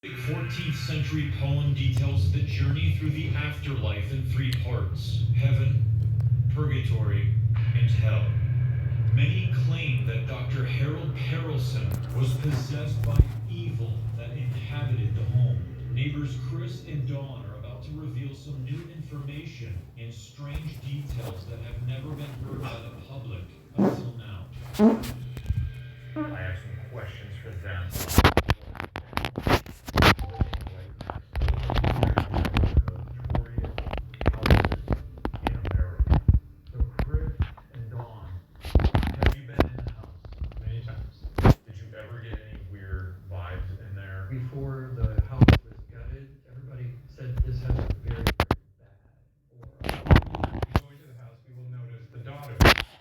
14th century poem details the journey through the afterlife in three parts: heaven, purgatory, and hell. Many claim that Dr. Harold Perelson was possessed by evil that inhabited the home. Neighbors Chris and Dawn are about to reveal some new information and strange details that have never been heard by the public until now. I have some questions for them. Before the house was gutted, everybody said this has a very, very bad aura. Going to the house, we will notice the daughter,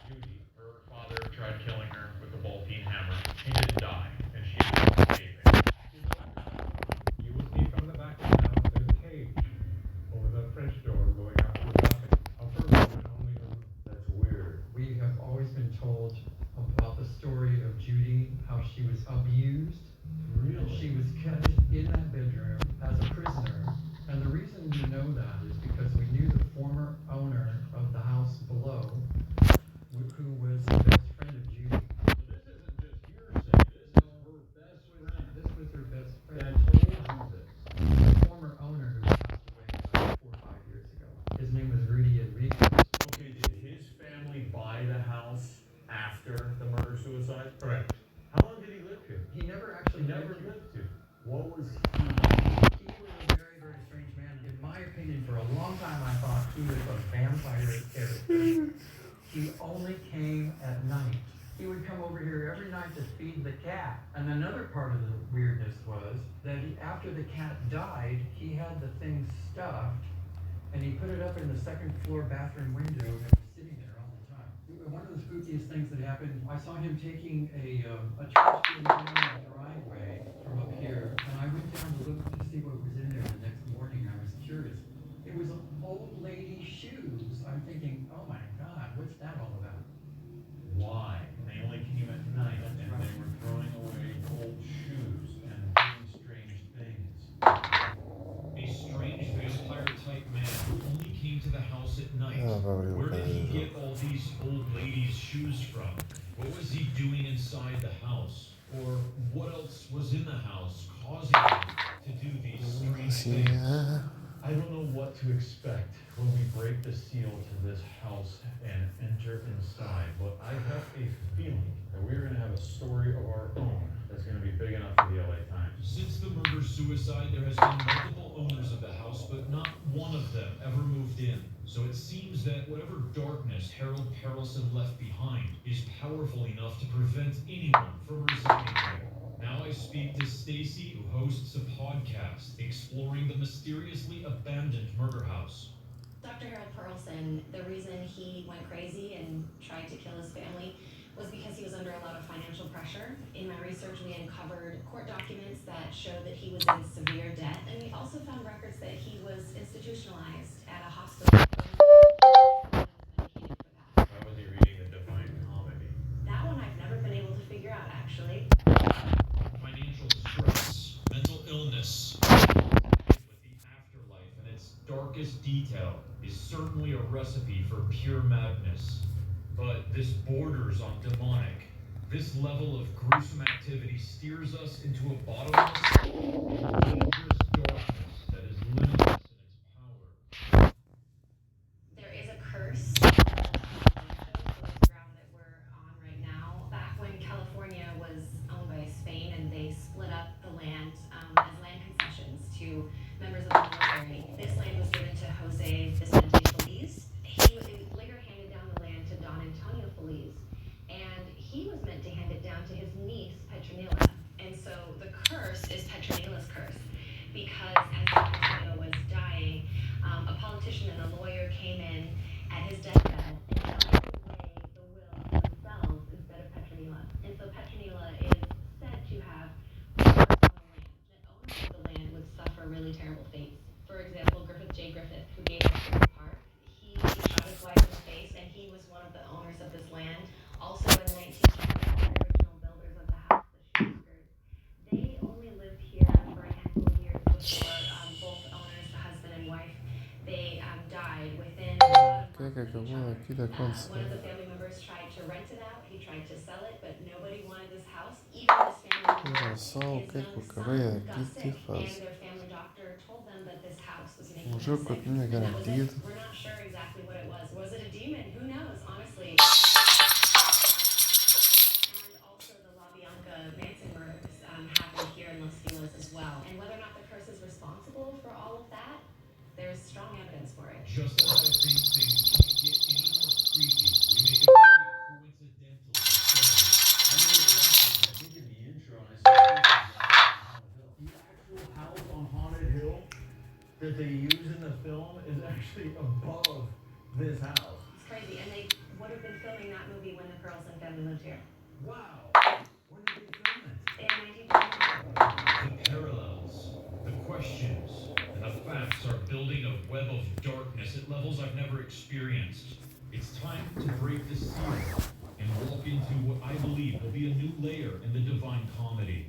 Judy. Her father tried killing her with a ball-peen hammer. She didn't die, and she was escaping. You will see from the back of the house there's a cage over the French door going out to the balcony. A person would only go. That's weird. We have always been told about the story of Judy, how she was abused. Really? She was kept in that bedroom as a prisoner. And the reason we know that is because we knew the former owner of the house below, who was the best friend of Judy. So this isn't just hearsay, this is her best friend. This was her best friend. That told you this. The former owner who passed away about 4 or 5 years ago. His name was Rudy Enriquez. Okay, did his family buy the house after the murder-suicide? Correct. How long did he live here? He never actually Never lived here. lived here. What was he? He was a very, very strange man. In my opinion, for a long time, I thought he was a vampire character. He only came at night. He would come over here every night to feed the cat. And another part of the weirdness was that after the cat died, he had the thing stuffed, and he put it up in the second floor bathroom window and it was sitting there all the time. One of the spookiest things that happened, I saw him taking a trash can down the driveway from up here, and I went down to look to see what was in there the next morning. I was curious. It was old lady shoes. I'm thinking, oh my God, what's that all about? Why? They only came at night, and they were throwing away old shoes and doing strange things. A strange vampire-type man who only came to the house at night. Where did he get all these old ladies' shoes from? What was he doing inside the house? Or what else was in the house causing him to do these strange things? I don't know what to expect when we break the seal to this house and enter inside, but I have a feeling that we're going to have a story of our own that's going to be big enough for the LA Times. Since the murder-suicide, there has been multiple owners of the house, but not one of them ever moved in. So it seems that whatever darkness Harold Perelson left behind is powerful enough to prevent anyone from residing there. Now I speak to Stacy, who hosts a podcast exploring the mysteriously abandoned murder house. Dr. Harold Perelson, the reason he went crazy and tried to kill his family was because he was under a lot of financial pressure. In my research, we uncovered court documents that showed that he was in severe debt, and we also found records that he was institutionalized at a hospital. Why was he reading the Divine Comedy? That one I've never been able to figure out, actually. Financial stress, mental illness, with the afterlife and its darkest detail is certainly a recipe for pure madness. But this borders on demonic. This level of gruesome activity steers us into a bottomless, dangerous darkness that is limitless in its power. There is a curse on the ground that we're on right now. Back when California was owned by Spain and they split up the land as land concessions to members of the military, this land was given to Jose Vicente Feliz. He later handed down the land to Don Antonio Feliz, and he was meant to hand it down to his niece Petronila. And so the curse is Petronila's curse, because as Don Antonio was dying, a politician and a lawyer came in at his deathbed and signed away the will themselves instead of Petronila. And so Petronila is said to have curse on the land. The owners of the land would suffer really terrible fates. For example, Griffith J. Griffith, who gave us this park, he shot his wife in the face, and he was one of the owners of this land. Also in the 1920s, the original builders of the house, the Schuster's, they only lived here for a handful of years. que é que acabou aqui de acontecer? One of the family members tried to rent it out. He tried to sell it, but nobody wanted this house. Even this family member, Olha só o his que é que eu young acabei son aqui got de sick, and fazer. their family doctor told them that this house was making Um him jogo que eu sick. tinha And that was it. garantido. We're not sure exactly what it was. Was it a demon? Who knows, honestly. And also the La Bianca Manson murders happened here in Los Feliz as well. And whether or not the curse is responsible for all of that, there's strong evidence for it. Just as I think things can't get any more creepy, we make a very coincidental discovery. I know the reference, I think in the intro, and I said this is actually on Haunted Hill. The actual house on Haunted Hill that they use in the film is actually above this house. It's crazy. And they would have been filming that movie when the Carlson family lived here. Wow. When did they film it? In 1922. The parallels, the questions, and the facts are building a web of darkness at levels I've never experienced. It's time to break the seal and walk into what I believe will be a new layer in the Divine Comedy,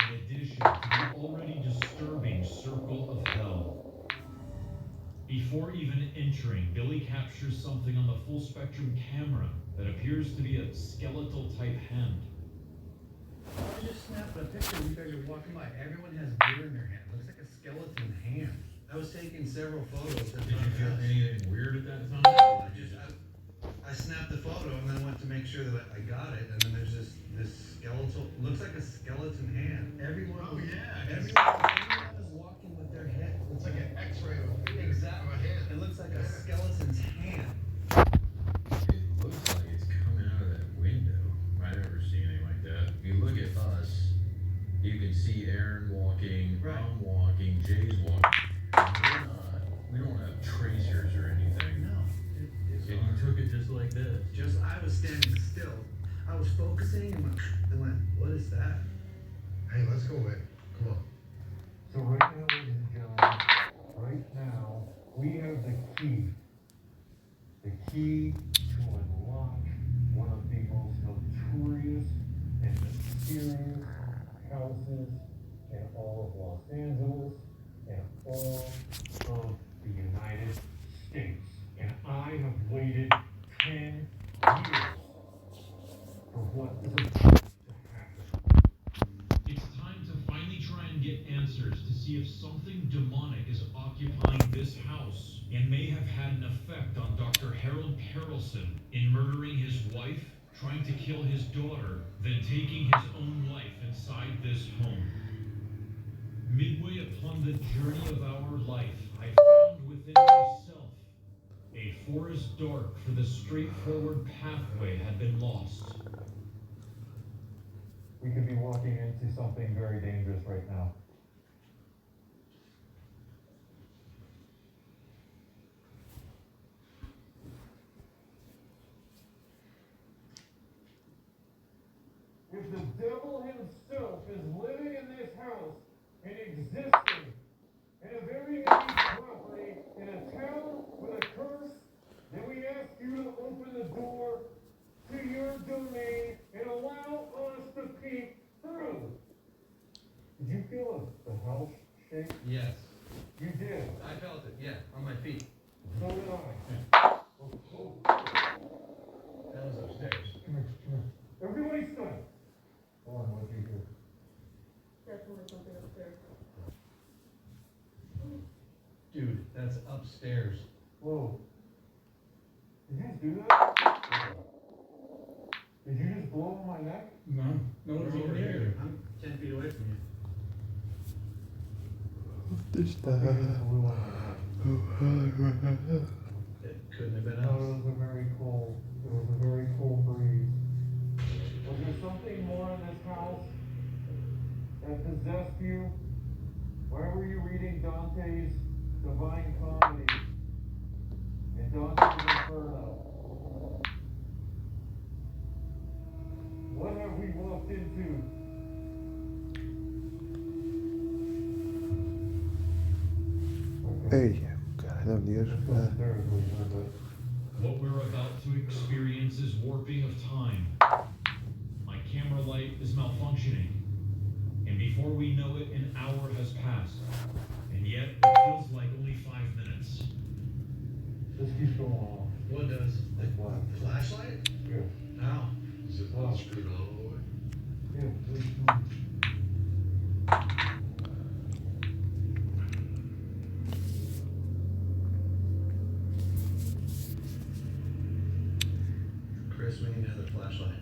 in addition to the already disturbing Circle of Hell. Before even entering, Billy captures something on the full spectrum camera that appears to be a skeletal type hand. I just snapped a picture of you guys are walking by. Everyone has gear in their hand. Looks like a skeleton hand. I was taking several photos. Did you feel anything weird at that time? I snapped the photo and then went to make sure that I got it. And then there's this skeletal, looks like a skeleton hand. Everyone is walking with their head. It's like an X-ray of Exactly. a hand. It looks like a skeleton's hand. It looks like it's coming out of that window. I've never seen anything like that. If you look at us, you can see Aaron walking, Right. I'm walking, Jay's walking. We don't have tracers or anything. No. And you took it just like this. Just, I was standing still. I was focusing and went, what is that? Hey, let's go, man. Come on. So right now, ladies and gentlemen, right now, we have the key. The key to unlock one of the most notorious and mysterious houses in all of Los Angeles and all of the United States. And I have waited 10 years for what is about to happen. It's time to finally try and get answers to see if something demonic is occupying this house and may have had an effect on Dr. Harold Perelson in murdering his wife, trying to kill his daughter, then taking his own life inside this home. Midway upon the journey of our life, I found within myself a forest dark, for the straightforward pathway had been lost. We could be walking into something very dangerous right now. If the devil himself is living in this house and existing in a very unique property in a town with a curse, then we ask you to open the door to your domain and allow us to peek through. Did you feel the house shake? Yes. You did. I felt it, yeah, on my feet. So did I. Oh. That was upstairs. Come here. Everybody stop. Hold on, what do you hear? Definitely something upstairs. Dude, that's upstairs. Whoa. Did you just do that? Did you just blow on my neck? No one's over here. I'm 10 feet away from you. It couldn't have been No, us. it was a very cool. It was a very cool breeze. Was there something more in this house that possessed you? Why were you reading Dante's Divine Comedy and Dante's Inferno? What have we walked into? Ei, caralho, Deus. What we're about to experience is warping of time. My camera light is malfunctioning. And before we know it, an hour has passed. And yet, it feels like only 5 minutes. This keeps going on. What screwed on all the way? Yeah, please don't. Chris, we need another flashlight.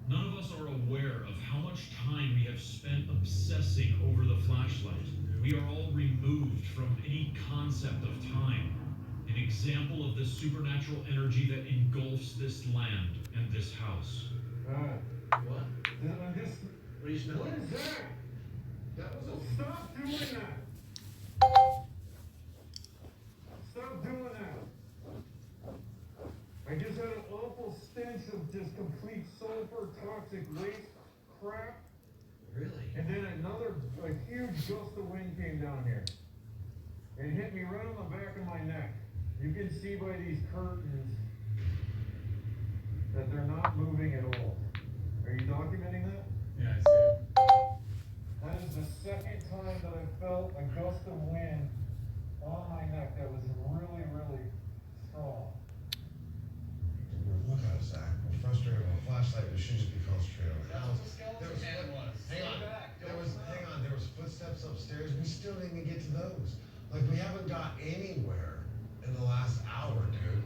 None of us are aware of how much time we have spent obsessing over the flashlight. We are all removed from any concept of time. An example of the supernatural energy that engulfs this land and this house. What? I'm just. What are you smelling? What is that? That was a. Stop doing that! Stop doing that! I just had an awful stench of just complete sulfur toxic waste crap, Really? and then a huge gust of wind came down here. It hit me right on the back of my neck. You can see by these curtains that they're not moving at all. Are you documenting that? Yeah, I see it. That is the second time that I felt a gust of wind on my neck that was really, really strong. Look at us, Zach. We're frustrated with a flashlight. We should just be concentrating on the house. There was hand was. Hang on. There was footsteps upstairs. We still didn't even get to those. Like, we haven't got anywhere in the last hour, dude.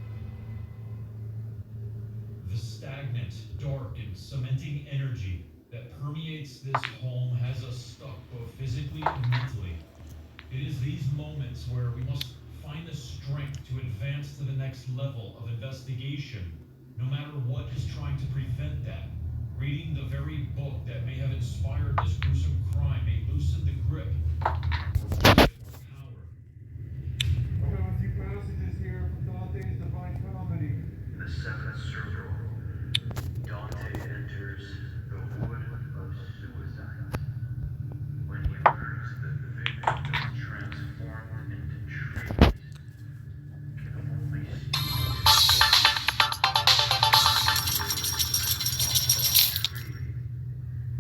The stagnant, dark, and cementing energy that permeates this home has us stuck both physically and mentally. It is these moments where we must find the strength to advance to the next level of investigation, no matter what is trying to prevent that. Reading the very book that may have inspired this gruesome crime may loosen the grip